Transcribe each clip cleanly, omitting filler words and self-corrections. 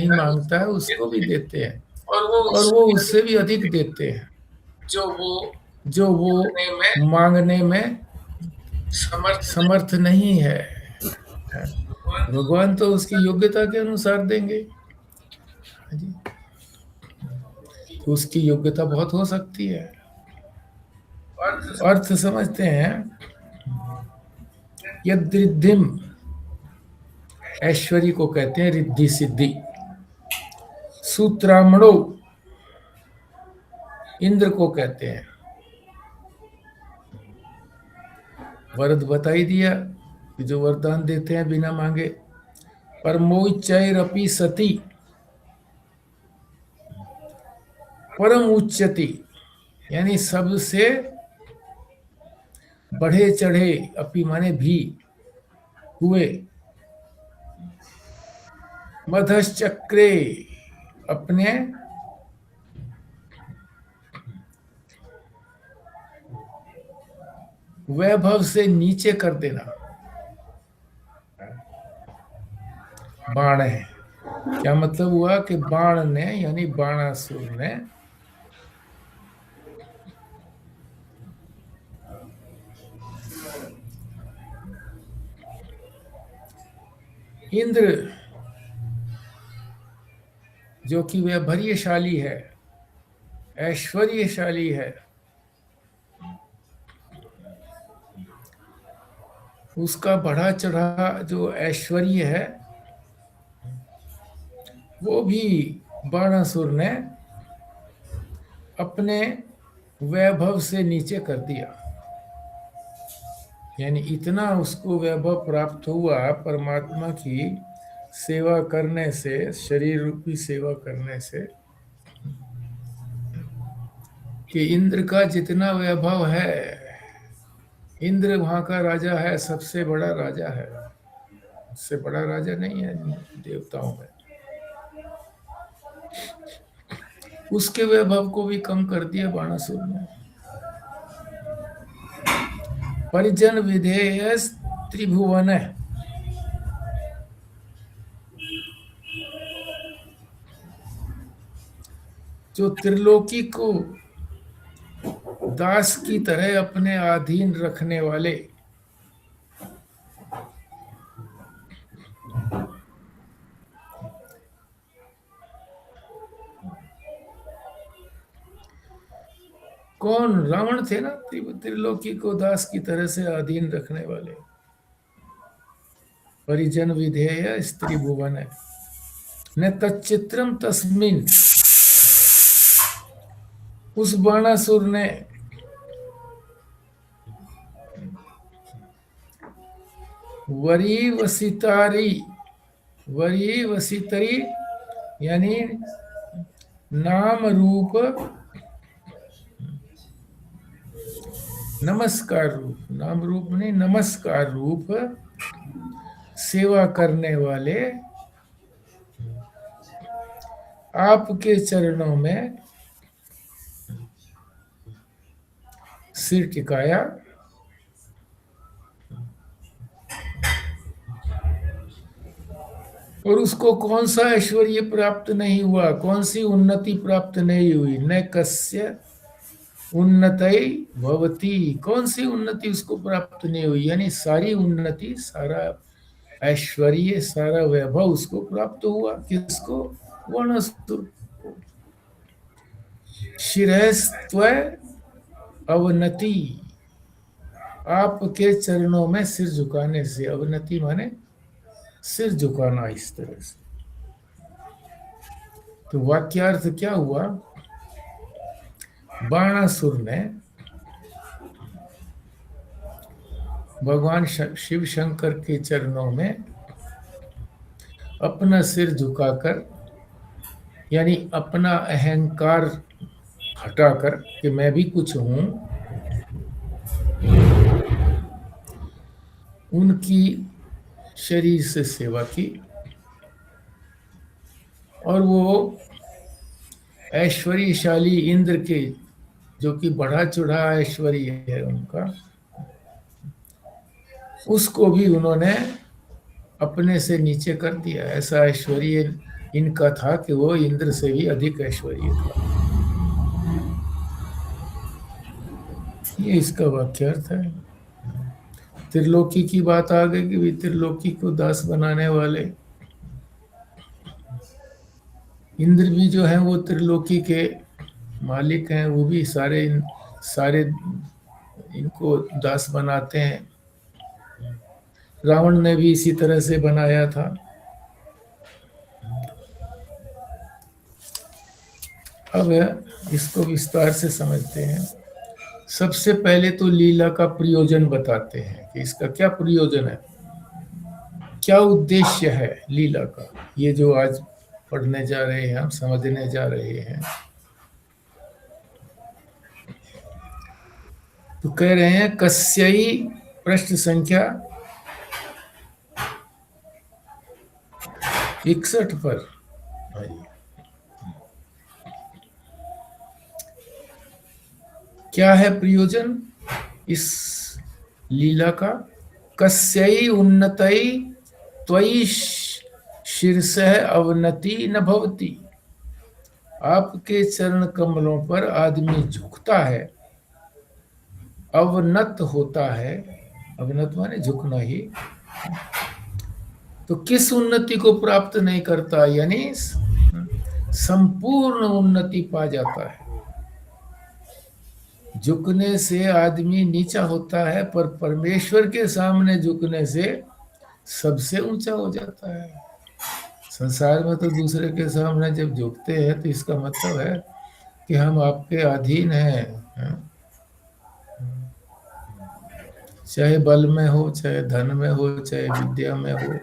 नहीं मांगता है उसको भी देते हैं, और और वो उससे भी अधिक देते हैं जो वो मांगने में समर्थ नहीं है। भगवान तो उसकी योग्यता के अनुसार देंगे। हाँ जी, तो उसकी योग्यता बहुत हो सकती है। अर्थ समझते हैं। यद्रिद्धिम, ऐश्वर्य को कहते हैं रिद्धि सिद्धि। सूत्रामणो, इंद्र को कहते हैं। वरद बता ही दिया कि जो वरदान देते हैं बिना मांगे। परमोच्चैरपि सती, परम उच्चति, यानी सबसे बढ़े चढ़े, अपि माने भी, हुए। मधश्चक्रे, अपने वैभव से नीचे कर देना। बाण है, क्या मतलब हुआ कि बाण ने, यानी बाणासुर ने इंद्र, जो कि वह भर्यशाली है, ऐश्वर्यशाली है, उसका बढ़ा चढ़ा जो ऐश्वर्य है, वो भी बाणासुर ने अपने वैभव से नीचे कर दिया। यानी इतना उसको वैभव प्राप्त हुआ परमात्मा की सेवा करने से, शरीर रूपी सेवा करने से, कि इंद्र का जितना वैभव है, इंद्र वहां का राजा है, सबसे बड़ा राजा है, उससे बड़ा राजा नहीं है देवताओं में। उसके वैभव को भी कम कर दिया बाणासुर ने। परिजन विधेय त्रिभुवन, जो त्रिलोकी को दास की तरह अपने अधीन रखने वाले, कौन? रावण थे ना, त्रिलोकी को दास की तरह से अधीन रखने वाले। परिजन विधेय स्त्री भुवन है न तच्चित्रम तस्मिन, उस बाणासुर ने वरी वसितारी, वरी वसितरी, यानी नाम रूप, नमस्कार रूप, नाम रूप नहीं, नमस्कार रूप सेवा करने वाले आपके चरणों में सिर टिकाया। और उसको कौन सा ऐश्वर्य प्राप्त नहीं हुआ, कौन सी उन्नति प्राप्त नहीं हुई? न कस्य उन्नतई भवती, कौन सी उन्नति उसको प्राप्त नहीं हुई? यानी सारी उन्नति, सारा ऐश्वर्य, सारा वैभव उसको प्राप्त हुआ। किसको? वर्णस्तु। शिरस्त्व अवनति, आपके चरणों में सिर झुकाने से, अवनति माने सिर झुकाना, इस तरह से। तो वाक्यार्थ क्या हुआ? बाणासुर ने भगवान शिव शंकर के चरणों में अपना सिर झुकाकर, यानी अपना अहंकार हटाकर कि मैं भी कुछ हूं, उनकी शरीर से सेवा की। और वो ऐश्वर्यशाली इंद्र के, जो कि बढ़ा चढ़ा ऐश्वर्य है उनका, उसको भी उन्होंने अपने से नीचे कर दिया। ऐसा ऐश्वर्य इनका था कि वो इंद्र से भी अधिक ऐश्वर्य था। ये इसका वाक्यार्थ है। त्रिलोकी की बात आ गई कि त्रिलोकी को दास बनाने वाले इंद्र भी जो है वो त्रिलोकी के मालिक हैं, वो भी सारे इनको दास बनाते हैं। रावण ने भी इसी तरह से बनाया था। अब इसको विस्तार से समझते हैं। सबसे पहले तो लीला का प्रयोजन बताते हैं कि इसका क्या प्रयोजन है, क्या उद्देश्य है लीला का। ये जो आज पढ़ने जा रहे हैं, हम समझने जा रहे हैं। तो कह रहे हैं कस्यई, प्रश्न संख्या 61 पर। क्या है प्रयोजन इस लीला का? कस्यई उन्नतई त्वयि शीर्षः अवनति न भवति। आपके चरण कमलों पर आदमी झुकता है, अवनत होता है। अवनत माने झुकना ही। तो किस उन्नति को प्राप्त नहीं करता, यानी संपूर्ण उन्नति पा जाता है। झुकने से आदमी नीचा होता है, पर परमेश्वर के सामने झुकने से सबसे ऊंचा हो जाता है। संसार में तो दूसरे के सामने जब झुकते हैं तो इसका मतलब है कि हम आपके अधीन हैं। चाहे बल में हो, चाहे धन में हो, चाहे विद्या में हो।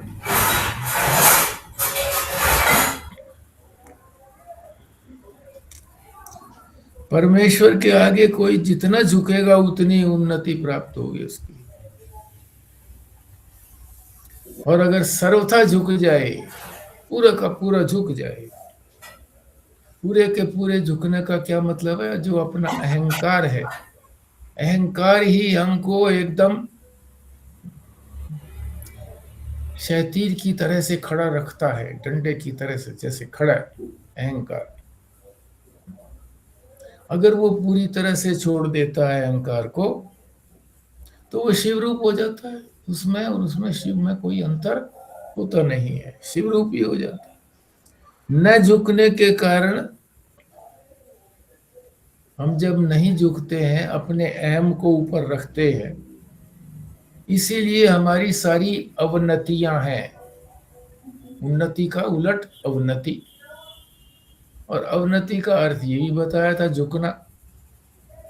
परमेश्वर के आगे कोई जितना झुकेगा उतनी उन्नति प्राप्त होगी उसकी। और अगर सर्वथा झुक जाए, पूरा का पूरा झुक जाए, पूरे के पूरे झुकने का क्या मतलब है? जो अपना अहंकार है, अहंकार ही हमको एकदम शैतीर की तरह से खड़ा रखता है, डंडे की तरह से जैसे खड़ा है अहंकार। अगर वो पूरी तरह से छोड़ देता है अहंकार को, तो वो शिव रूप हो जाता है। उसमें और उसमें शिव में कोई अंतर होता नहीं है, शिव रूप ही हो जाता है। न झुकने के कारण, हम जब नहीं झुकते हैं, अपने अहम को ऊपर रखते हैं, इसीलिए हमारी सारी अवनतियां हैं। उन्नति का उलट अवनति। और अवनति का अर्थ ये भी बताया था, झुकना।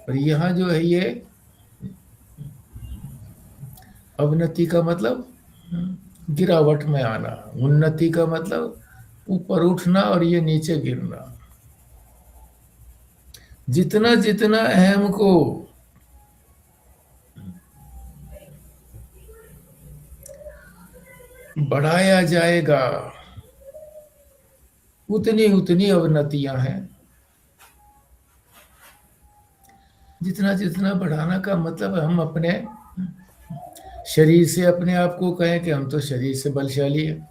और यहाँ जो है ये अवनति का मतलब गिरावट में आना, उन्नति का मतलब ऊपर उठना और ये नीचे गिरना। जितना जितना अहम को बढ़ाया जाएगा, उतनी उतनी अवनतियां हैं। जितना जितना बढ़ाना का मतलब हम अपने शरीर से अपने आप को कहें कि हम तो शरीर से बलशाली है,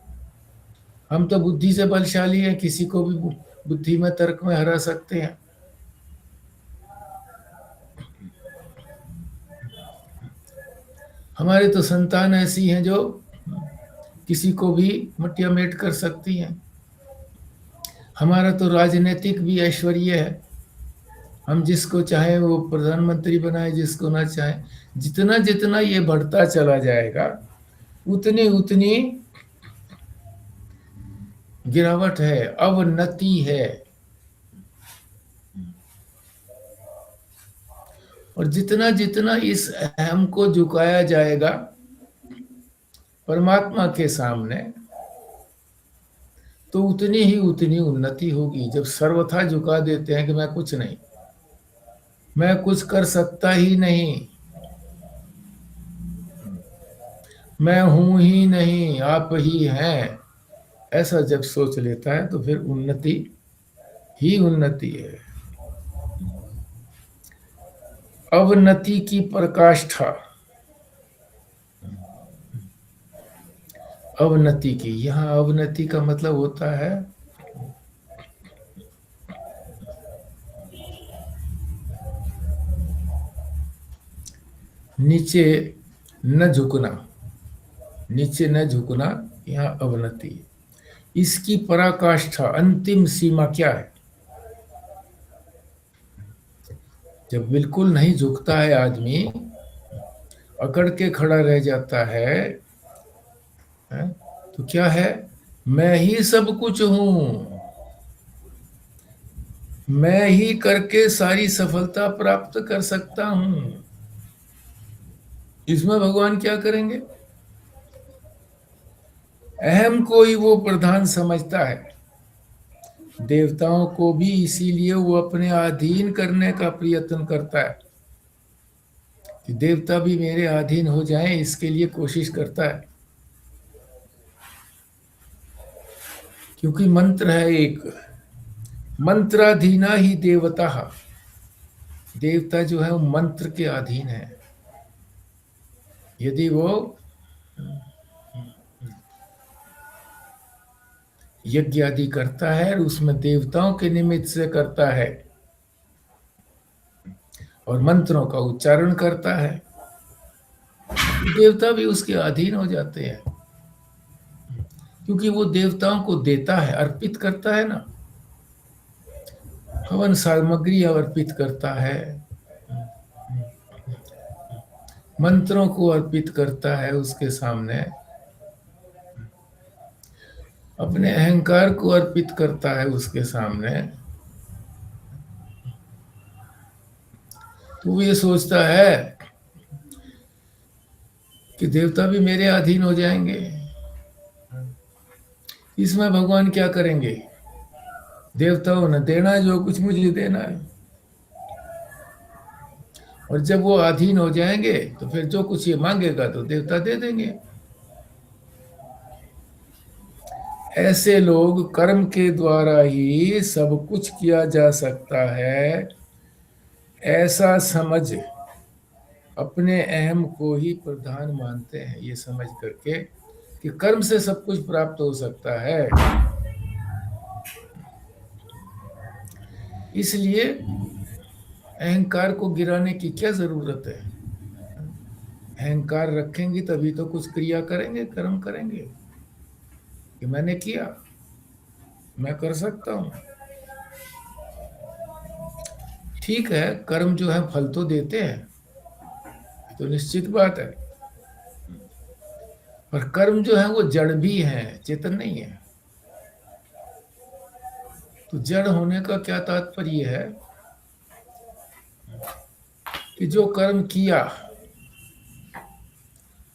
हम तो बुद्धि से बलशाली है, किसी को भी बुद्धि में तर्क में हरा सकते हैं। हमारे तो संतान ऐसी हैं जो किसी को भी मटिया मेट कर सकती हैं। हमारा तो राजनीतिक भी ऐश्वर्य है, हम जिसको चाहे वो प्रधानमंत्री बनाए, जिसको ना चाहे। जितना जितना ये बढ़ता चला जाएगा, उतनी उतनी गिरावट है, अवनति है। और जितना जितना इस अहम को झुकाया जाएगा परमात्मा के सामने, तो उतनी ही उतनी उन्नति होगी। जब सर्वथा झुका देते हैं कि मैं कुछ नहीं, मैं कुछ कर सकता ही नहीं, मैं हूं ही नहीं, आप ही हैं, ऐसा जब सोच लेता है तो फिर उन्नति ही उन्नति है। अवनति की पराकाष्ठा, अवनति की, यहाँ अवनति का मतलब होता है नीचे न झुकना, नीचे न झुकना, यहाँ अवनति। इसकी पराकाष्ठा, अंतिम सीमा क्या है? जब बिल्कुल नहीं झुकता है आदमी, अकड़ के खड़ा रह जाता है, तो क्या है? मैं ही सब कुछ हूं, मैं ही करके सारी सफलता प्राप्त कर सकता हूं। इसमें भगवान क्या करेंगे? अहम को ही वो प्रधान समझता है। देवताओं को भी इसीलिए वो अपने अधीन करने का प्रयत्न करता है, कि देवता भी मेरे अधीन हो जाएं, इसके लिए कोशिश करता है। क्योंकि मंत्र है एक, मंत्राधीना ही देवता। देवता जो है वो मंत्र के अधीन है। यदि वो यज्ञ आदि करता है और उसमें देवताओं के निमित्त से करता है और मंत्रों का उच्चारण करता है, देवता भी उसके अधीन हो जाते हैं। क्योंकि वो देवताओं को देता है, अर्पित करता है ना, हवन सामग्री अर्पित करता है, मंत्रों को अर्पित करता है उसके सामने, अपने अहंकार को अर्पित करता है उसके सामने। तो वो ये सोचता है कि देवता भी मेरे अधीन हो जाएंगे। इसमें भगवान क्या करेंगे? देवताओं ने देना है जो कुछ मुझे देना है, और जब वो अधीन हो जाएंगे तो फिर जो कुछ ये मांगेगा तो देवता दे देंगे। ऐसे लोग कर्म के द्वारा ही सब कुछ किया जा सकता है, ऐसा समझ अपने अहम को ही प्रधान मानते हैं, ये समझ करके कि कर्म से सब कुछ प्राप्त हो सकता है। इसलिए अहंकार को गिराने की क्या जरूरत है? अहंकार रखेंगे तभी तो कुछ क्रिया करेंगे, कर्म करेंगे कि मैंने किया, मैं कर सकता हूं। ठीक है, कर्म जो है फल तो देते हैं, तो निश्चित बात है, पर कर्म जो है वो जड़ भी है, चेतन नहीं है। तो जड़ होने का क्या तात्पर्य है? कि जो कर्म किया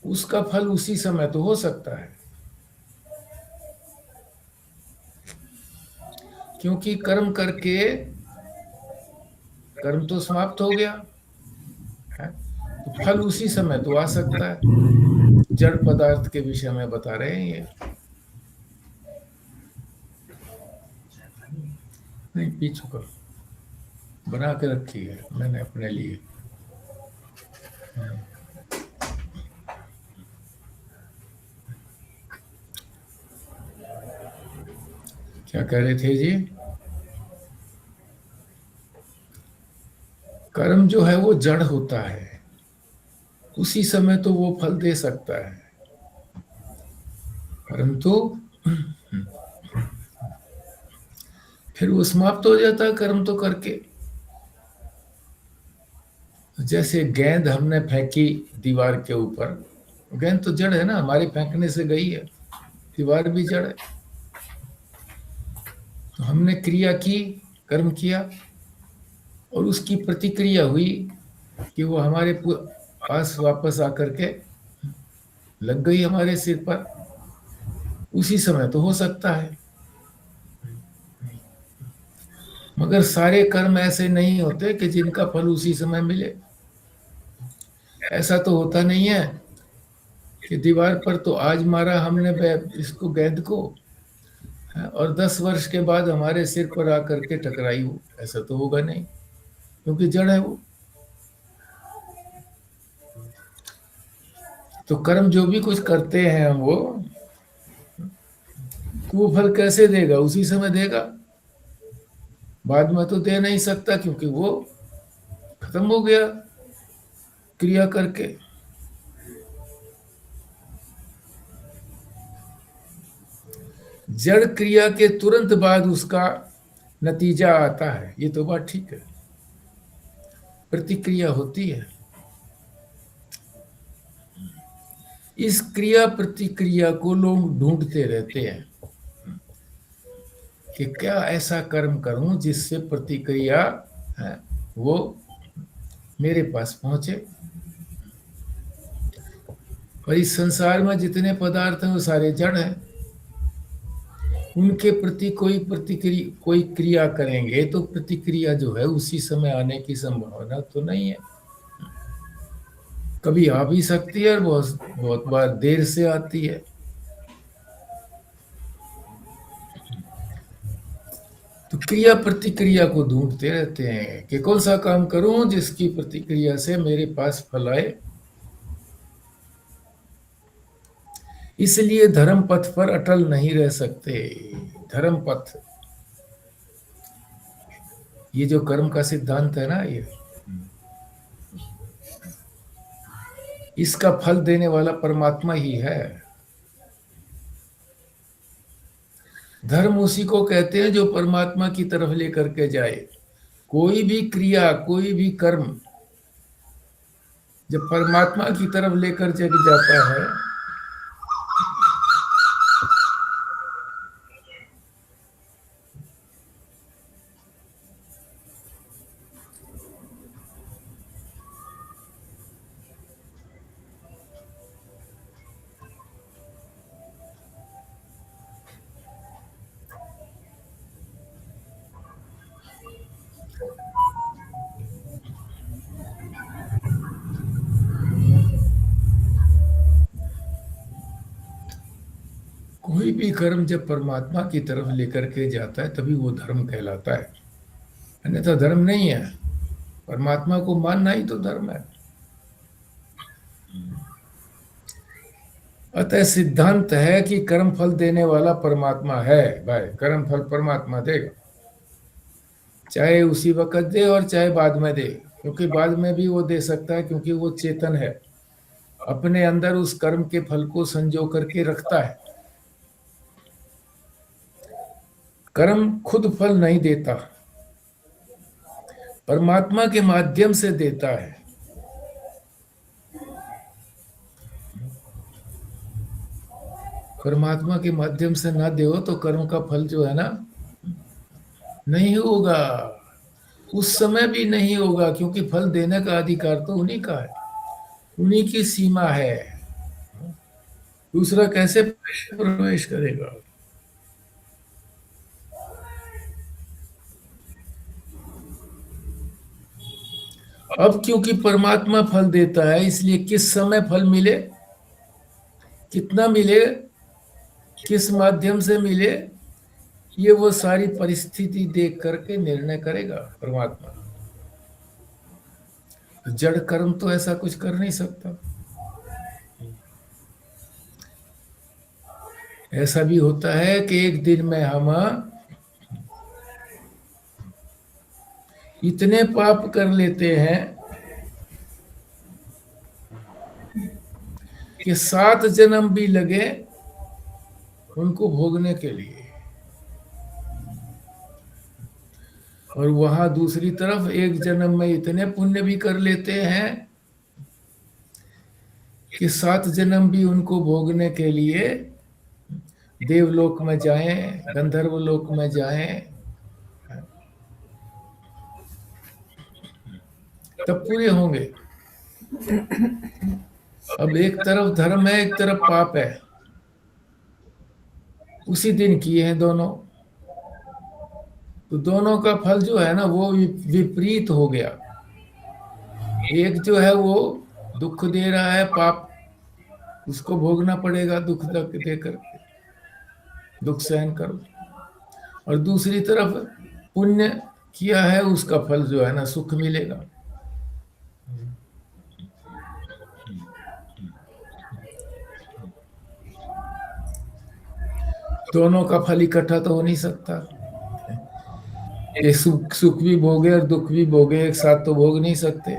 उसका फल उसी समय तो हो सकता है, क्योंकि कर्म करके कर्म तो समाप्त हो गया है, तो फल उसी समय तो आ सकता है। जड़ पदार्थ के विषय में बता रहे हैं ये। नहीं, पी चुका, बना के रखी है मैंने अपने लिए। क्या कह रहे थे जी? कर्म जो है वो जड़ होता है, उसी समय तो वो फल दे सकता है, परंतु फिर वो समाप्त हो जाता है कर्म तो करके। जैसे गेंद हमने फेंकी दीवार के ऊपर, गेंद तो जड़ है ना, हमारे फेंकने से गई है, दीवार भी जड़ है। तो हमने क्रिया की, कर्म किया, और उसकी प्रतिक्रिया हुई कि वो हमारे पास वापस आकर के लग गई हमारे सिर पर, उसी समय तो हो सकता है। मगर सारे कर्म ऐसे नहीं होते कि जिनका फल उसी समय मिले। ऐसा तो होता नहीं है कि दीवार पर तो आज मारा हमने इसको, गेंद को, और 10 वर्ष के बाद हमारे सिर पर आकर के टकराई हो, ऐसा तो होगा नहीं, क्योंकि जड़ है वो। तो कर्म जो भी कुछ करते हैं हम वो, तो वो फल कैसे देगा? उसी समय देगा, बाद में तो दे नहीं सकता, क्योंकि वो खत्म हो गया। क्रिया करके। जड़ क्रिया के तुरंत बाद उसका नतीजा आता है, ये तो बात ठीक है, प्रतिक्रिया होती है। इस क्रिया प्रतिक्रिया को लोग ढूंढते रहते हैं कि क्या ऐसा कर्म करूं जिससे प्रतिक्रिया है वो मेरे पास पहुंचे। और इस संसार में जितने पदार्थ हैं वो सारे जड़ हैं, उनके प्रति कोई क्रिया करेंगे तो प्रतिक्रिया जो है उसी समय आने की संभावना तो नहीं है। कभी आ भी सकती है और बहुत बहुत बार देर से आती है। तो क्रिया प्रतिक्रिया को ढूंढते रहते हैं कि कौन सा काम करूं जिसकी प्रतिक्रिया से मेरे पास फल आए। इसलिए धर्म पथ पर अटल नहीं रह सकते। धर्म पथ, ये जो कर्म का सिद्धांत है ना, ये इसका फल देने वाला परमात्मा ही है। धर्म उसी को कहते हैं जो परमात्मा की तरफ लेकर के जाए। कोई भी क्रिया, कोई भी कर्म जब परमात्मा की तरफ लेकर जग जाता है कोई भी कर्म जब परमात्मा की तरफ लेकर के जाता है तभी वो धर्म कहलाता है, अन्यथा धर्म नहीं है। परमात्मा को मानना ही तो धर्म है। अतः सिद्धांत है कि कर्म फल देने वाला परमात्मा है। भाई, कर्म फल परमात्मा देगा, चाहे उसी वक्त दे और चाहे बाद में दे, क्योंकि बाद में भी वो दे सकता है, क्योंकि वो चेतन है, अपने अंदर उस कर्म के फल को संजो करके रखता है। कर्म खुद फल नहीं देता, परमात्मा के माध्यम से देता है। परमात्मा के माध्यम से ना दे तो कर्म का फल जो है ना नहीं होगा, उस समय भी नहीं होगा, क्योंकि फल देने का अधिकार तो उन्हीं का है, उन्हीं की सीमा है। दूसरा कैसे प्रवेश करेगा? अब क्योंकि परमात्मा फल देता है, इसलिए किस समय फल मिले, कितना मिले, किस माध्यम से मिले, ये वो सारी परिस्थिति देख करके निर्णय करेगा परमात्मा। जड़ कर्म तो ऐसा कुछ कर नहीं सकता। ऐसा भी होता है कि एक दिन में हम इतने पाप कर लेते हैं कि 7 जन्म भी लगे उनको भोगने के लिए। और वहां दूसरी तरफ एक जन्म में इतने पुण्य भी कर लेते हैं कि 7 जन्म भी उनको भोगने के लिए देवलोक में जाएं, गंधर्व लोक में जाएं, तब पूरे होंगे। अब एक तरफ धर्म है, एक तरफ पाप है, उसी दिन किए हैं दोनों, तो दोनों का फल जो है ना वो विपरीत हो गया। एक जो है वो दुख दे रहा है, पाप, उसको भोगना पड़ेगा, दुख दे करके दुख सहन करो। और दूसरी तरफ पुण्य किया है, उसका फल जो है ना सुख मिलेगा। दोनों का फल इकट्ठा तो हो नहीं सकता। ये सुख भी भोगे और दुख भी भोगे, एक साथ तो भोग नहीं सकते।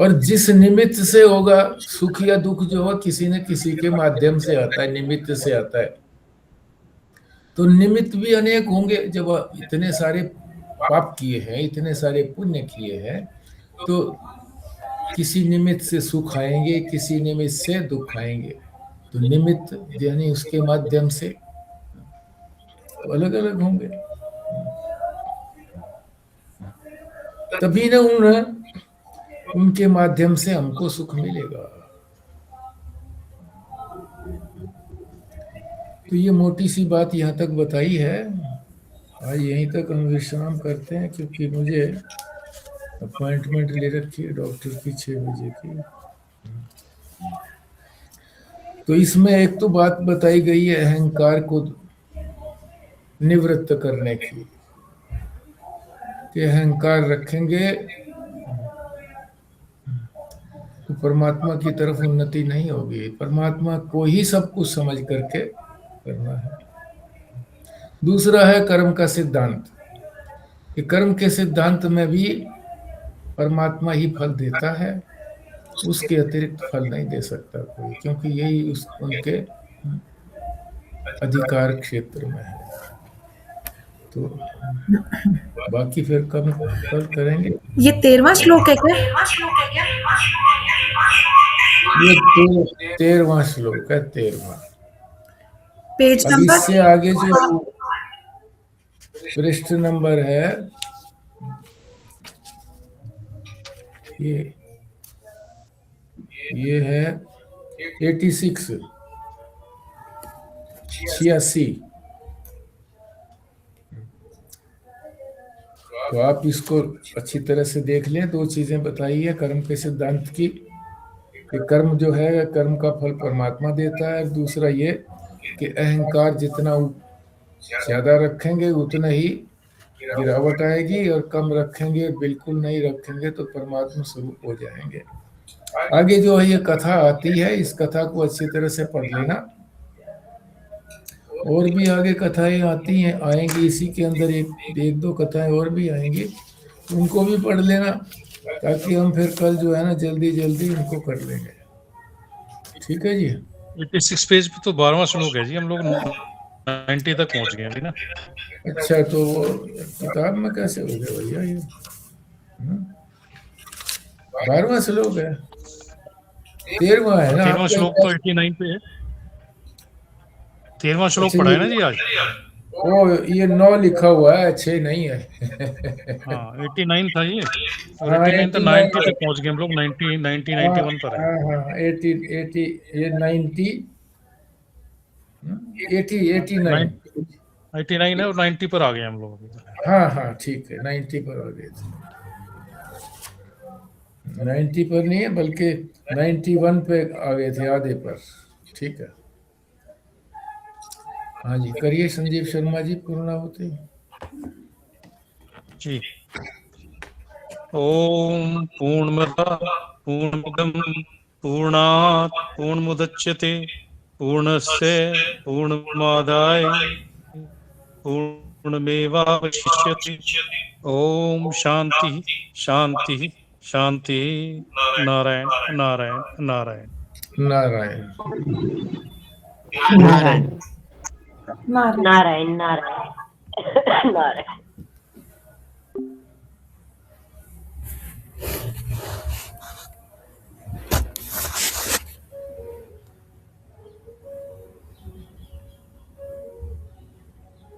और जिस निमित्त से होगा, सुख या दुख जो हो किसी न किसी के माध्यम से आता है, निमित्त से आता है। तो निमित्त भी अनेक होंगे। जब इतने सारे पाप किए हैं, इतने सारे पुण्य किए हैं, तो किसी निमित्त से सुख आएंगे, किसी निमित्त से दुख आएंगे। तो निमित्त यानी उसके माध्यम से तो अलग अलग होंगे। तभी न उनके माध्यम से हमको सुख मिलेगा। तो ये मोटी सी बात यहाँ तक बताई है। आज यहीं तक हम विश्राम करते हैं, क्योंकि मुझे अपॉइंटमेंट ले रखी है डॉक्टर की 6 बजे की। तो इसमें एक तो बात बताई गई है अहंकार को निवृत्त करने की, कि अहंकार रखेंगे तो परमात्मा की तरफ उन्नति नहीं होगी। परमात्मा को ही सब कुछ समझ करके करना है। दूसरा है कर्म का सिद्धांत, कि कर्म के सिद्धांत में भी परमात्मा ही फल देता है, उसके अतिरिक्त फल नहीं दे सकता कोई, क्योंकि यही उनके अधिकार क्षेत्र में है। तो बाकी फिर कल करेंगे। ये 13वां श्लोक है क्या? ये 13वां श्लोक है, 13वां। पेज अब नंबर इससे आगे जो पृष्ठ नंबर है, ये है 86, 86। तो आप इसको अच्छी तरह से देख लें। 2 चीजें बताई है कर्म के सिद्धांत की, कि कर्म जो है, कर्म का फल परमात्मा देता है। दूसरा ये कि अहंकार जितना ज्यादा रखेंगे उतना ही गिरावट आएगी, और कम रखेंगे, बिल्कुल नहीं रखेंगे तो परमात्मा स्वरूप हो जाएंगे। आगे जो है ये कथा आती है, इस कथा को अच्छी तरह से पढ़ लेना। और भी आगे कथाएं आती हैं, आएंगी इसी के अंदर, एक दो कथाएं और भी आएंगी, उनको भी पढ़ लेना, ताकि हम फिर कल जो है ना जल्दी जल्दी उनको कर लेंगे। ठीक है जी। 86 पेज पे तो 12वां श्लोक है जी। हम लोग 90 तक पहुंच गए अभी ना। अच्छा, तो किताब में कैसे हो गया भैया ये? 12वां श्लोक है, 13वां है ना? 13वां श्लोक तो 89 पे है। 13वां श्लोक पढ़ा है ना जी आज। ओ, ये 9 लिखा हुआ है, 6 नहीं है। हाँ 89 था ये, और हाँ 89 तो 90 तक पहुंच गए हम लोग। 90 91 पर है। हाँ 80 ये 90 89 है और 90 पर आ गए हम लोग। हाँ ठीक है, 90 पर आ गए थे। 90 पर नहीं है, बल्कि 91 पे आ गए थे, आधे पर। ठीक है। हाँ जी, करिए संजीव शर्मा जी, पूर्णाहुति जी। ओम पूर्णमदः पूर्णमिदं पूर्णात् पूर्णमुदच्यते पूर्णस्य पूर्णमादाय पूर्णमेवावशिष्यते। ओम शांति शांति शांति। नारायण नारायण नारायण नारायण नारायण नारायण नारायण नारायण।